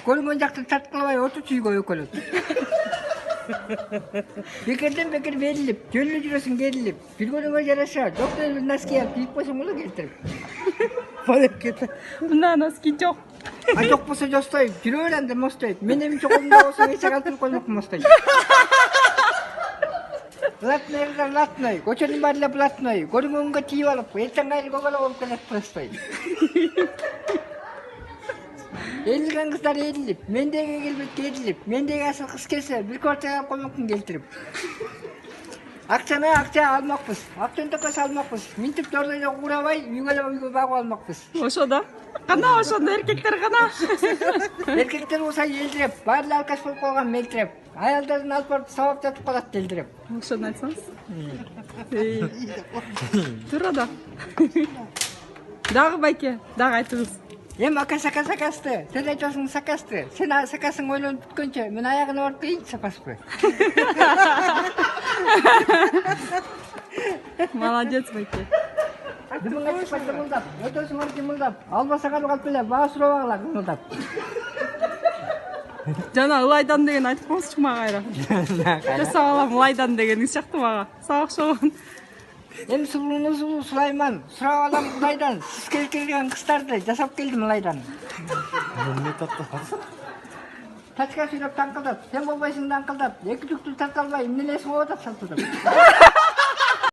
Көргөн жакты тарткылабай отурчу үйгө өкөлөт. Бекерден бекер берилип, жөнлүү жүрөсүң керилип, жүргөнүңө жараша, жок бир носки алып кийип койсоң болот келтирип. Балекет. Мына носки жок. А жок болсо жостой, жүрө бер анда мостойт. Менин чогумда болсоң эч калтырып коймок мостойт. Блатной кыздар блатной, көчөнүн баары эле блатной. Көрүнгөнгө тийип алып, эртең кайра көбөлө болуп келет простой. Элилген кыздар элилип, мендеги келбет керилип, мендеги асыл кыз келсе, бир квартира алып коймокмун келтирип. Акчаны акча алмакпыз, актөнтөккө салмакпыз. Минтип дордойдо курабай, үйгө багып алмакпыз. Ошо да. Кана ошондо эркектер кана. Эркектер болсо элдиреп, баары эле алкаш болуп калган мелтиреп. Аялдарын алып барып сабап жатып калат делдиреп. Ошону айтсаңыз. Туура да. Дагы байке, дагы айтыңыз. Эми ака сакасты, сен айтасың сакасты. Сен сакасың ойлонуп бүткөнчө мен аягына барып келейинчи сапаспы. Молодец байке. Дымыңа чыкпай дымылдап, өтөсүңөр дымылдап, албасаң алып калып эле баа сурабагыла дымылдап. Жана ылайдан деген айтып коңузчу мага кайра. Жасап алам ылайдан дегениңиз сыяктуу мага. Сага окшогон. Эми сулуу Сулайман, сурап алам Ылайдан. Сиз келтирген кыздарды жасап келдим Ылайдан. Эмне таттап? Тачка сүйлөп таңкылдап, сен болбойсуң даңкылдап, эки жүктү тарта албай эмнелесиң болуп атат салтылдап.